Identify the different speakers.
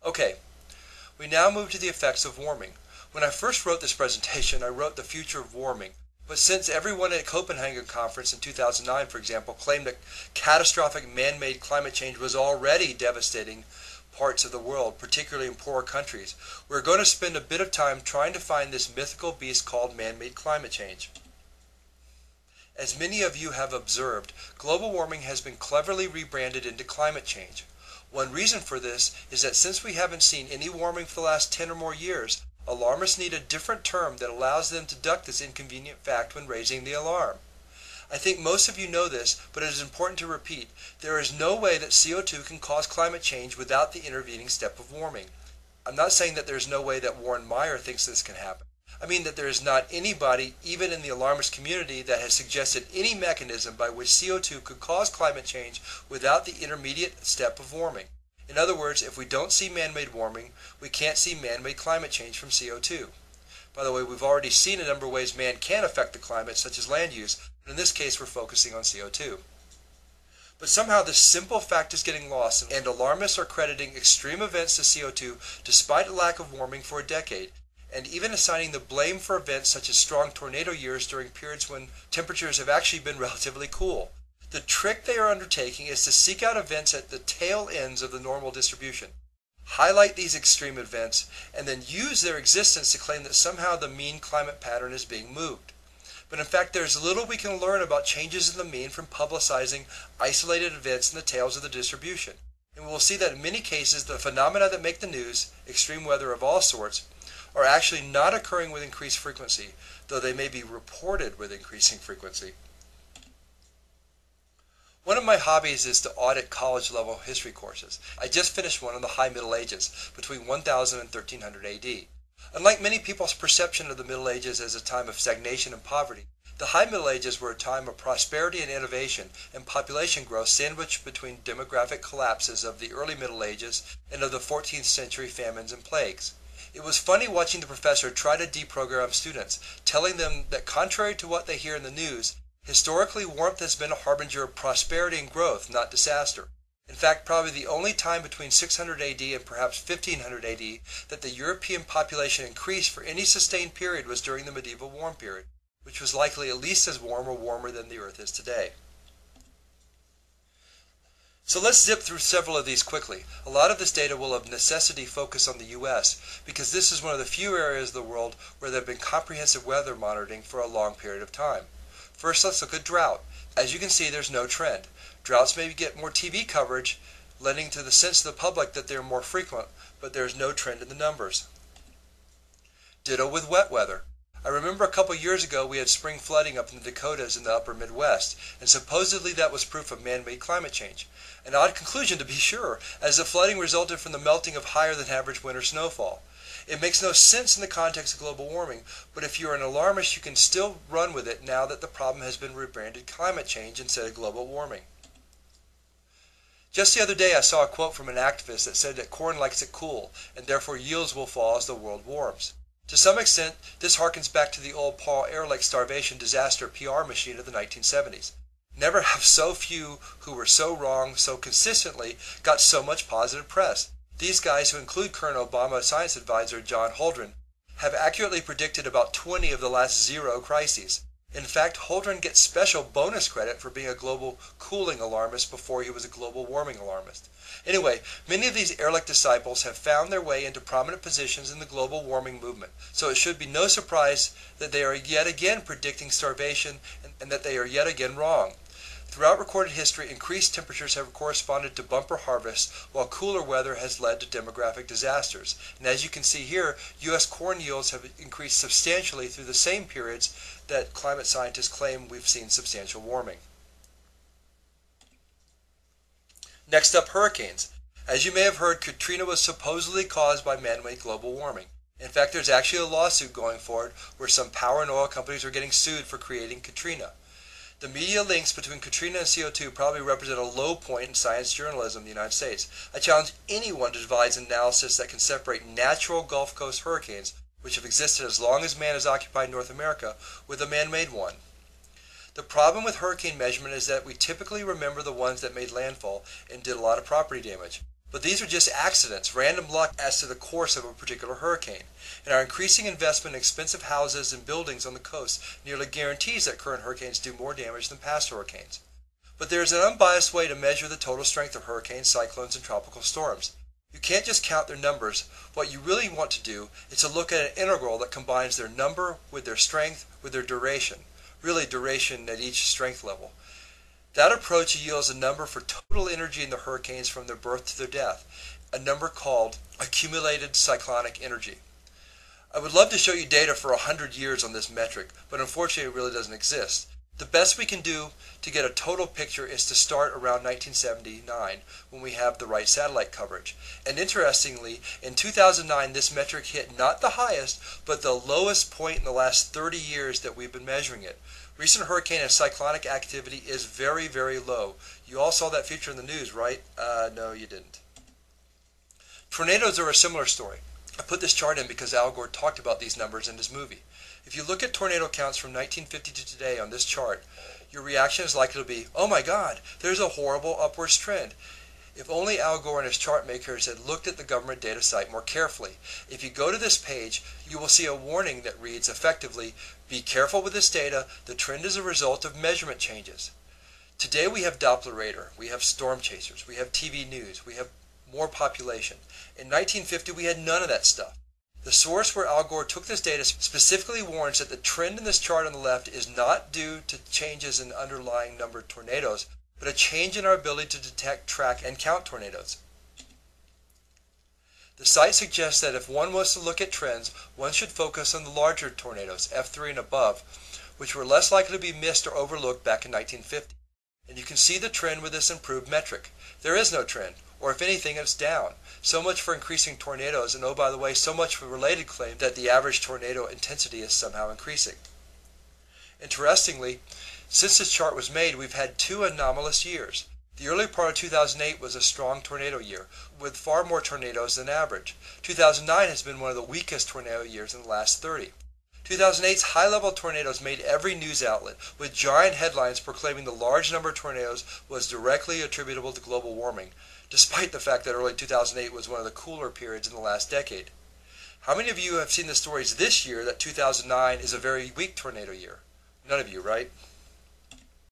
Speaker 1: Okay, we now move to the effects of warming. When I first wrote this presentation, I wrote the future of warming. But since everyone at Copenhagen conference in 2009, for example, claimed that catastrophic man-made climate change was already devastating parts of the world, particularly in poorer countries, we're going to spend a bit of time trying to find this mythical beast called man-made climate change. As many of you have observed, global warming has been cleverly rebranded into climate change. One reason for this is that since we haven't seen any warming for the last 10 or more years, alarmists need a different term that allows them to duck this inconvenient fact when raising the alarm. I think most of you know this, but it is important to repeat. There is no way that CO2 can cause climate change without the intervening step of warming. I'm not saying that there's no way that Warren Meyer thinks this can happen. I mean that there is not anybody, even in the alarmist community, that has suggested any mechanism by which CO2 could cause climate change without the intermediate step of warming. In other words, if we don't see man-made warming, we can't see man-made climate change from CO2. By the way, we've already seen a number of ways man can affect the climate, such as land use, but in this case we're focusing on CO2. But somehow this simple fact is getting lost, and alarmists are crediting extreme events to CO2 despite a lack of warming for a decade, and even assigning the blame for events such as strong tornado years during periods when temperatures have actually been relatively cool. The trick they are undertaking is to seek out events at the tail ends of the normal distribution, highlight these extreme events, and then use their existence to claim that somehow the mean climate pattern is being moved. But in fact, there's little we can learn about changes in the mean from publicizing isolated events in the tails of the distribution. And we'll see that in many cases, the phenomena that make the news, extreme weather of all sorts, are actually not occurring with increased frequency, though they may be reported with increasing frequency. One of my hobbies is to audit college-level history courses. I just finished one on the High Middle Ages, between 1000 and 1300 AD. Unlike many people's perception of the Middle Ages as a time of stagnation and poverty, the High Middle Ages were a time of prosperity and innovation and population growth sandwiched between demographic collapses of the early Middle Ages and of the 14th century famines and plagues. It was funny watching the professor try to deprogram students, telling them that contrary to what they hear in the news, historically warmth has been a harbinger of prosperity and growth, not disaster. In fact, probably the only time between 600 AD and perhaps 1500 AD that the European population increased for any sustained period was during the medieval warm period, which was likely at least as warm or warmer than the Earth is today. So let's zip through several of these quickly. A lot of this data will of necessity focus on the US, because this is one of the few areas of the world where there have been comprehensive weather monitoring for a long period of time. First, let's look at drought. As you can see, there's no trend. Droughts maybe get more TV coverage, lending to the sense of the public that they're more frequent, but there's no trend in the numbers. Ditto with wet weather. I remember a couple years ago we had spring flooding up in the Dakotas in the upper Midwest, and supposedly that was proof of man-made climate change. An odd conclusion to be sure, as the flooding resulted from the melting of higher than average winter snowfall. It makes no sense in the context of global warming, but if you're an alarmist you can still run with it now that the problem has been rebranded climate change instead of global warming. Just the other day I saw a quote from an activist that said that corn likes it cool, and therefore yields will fall as the world warms. To some extent, this harkens back to the old Paul Ehrlich starvation disaster PR machine of the 1970s. Never have so few who were so wrong so consistently got so much positive press. These guys, who include current Obama science advisor John Holdren, have accurately predicted about 20 of the last 0 crises. In fact, Holdren gets special bonus credit for being a global cooling alarmist before he was a global warming alarmist. Anyway, many of these Ehrlich disciples have found their way into prominent positions in the global warming movement, so it should be no surprise that they are yet again predicting starvation and that they are yet again wrong. Throughout recorded history, increased temperatures have corresponded to bumper harvests, while cooler weather has led to demographic disasters. And as you can see here, U.S. corn yields have increased substantially through the same periods that climate scientists claim we've seen substantial warming. Next up, hurricanes. As you may have heard, Katrina was supposedly caused by man-made global warming. In fact, there's actually a lawsuit going forward where some power and oil companies are getting sued for creating Katrina. The media links between Katrina and CO2 probably represent a low point in science journalism in the United States. I challenge anyone to devise an analysis that can separate natural Gulf Coast hurricanes, which have existed as long as man has occupied North America, with a man-made one. The problem with hurricane measurement is that we typically remember the ones that made landfall and did a lot of property damage. But these are just accidents, random luck as to the course of a particular hurricane. And our increasing investment in expensive houses and buildings on the coast nearly guarantees that current hurricanes do more damage than past hurricanes. But there is an unbiased way to measure the total strength of hurricanes, cyclones, and tropical storms. You can't just count their numbers. What you really want to do is to look at an integral that combines their number with their strength with their duration, really duration at each strength level. That approach yields a number for total energy in the hurricanes from their birth to their death, a number called accumulated cyclonic energy. I would love to show you data for 100 years on this metric, but unfortunately it really doesn't exist. The best we can do to get a total picture is to start around 1979, when we have the right satellite coverage. And interestingly, in 2009 this metric hit not the highest, but the lowest point in the last 30 years that we've been measuring it. Recent hurricane and cyclonic activity is very, very low. You all saw that feature in the news, right? No, you didn't. Tornadoes are a similar story. I put this chart in because Al Gore talked about these numbers in his movie. If you look at tornado counts from 1950 to today on this chart, your reaction is likely to be, oh my God, there's a horrible upwards trend. If only Al Gore and his chart makers had looked at the government data site more carefully. If you go to this page, you will see a warning that reads effectively, be careful with this data, the trend is a result of measurement changes. Today we have Doppler radar, we have storm chasers, we have TV news, we have more population. In 1950 we had none of that stuff. The source where Al Gore took this data specifically warns that the trend in this chart on the left is not due to changes in underlying number of tornadoes, but a change in our ability to detect, track, and count tornadoes. The site suggests that if one was to look at trends, one should focus on the larger tornadoes, F3 and above, which were less likely to be missed or overlooked back in 1950. And you can see the trend with this improved metric. There is no trend, or if anything, it's down. So much for increasing tornadoes, and oh, by the way, so much for related claim that the average tornado intensity is somehow increasing. Interestingly, since this chart was made, we've had two anomalous years. The early part of 2008 was a strong tornado year, with far more tornadoes than average. 2009 has been one of the weakest tornado years in the last 30. 2008's high-level tornadoes made every news outlet, with giant headlines proclaiming the large number of tornadoes was directly attributable to global warming, despite the fact that early 2008 was one of the cooler periods in the last decade. How many of you have seen the stories this year that 2009 is a very weak tornado year? None of you, right?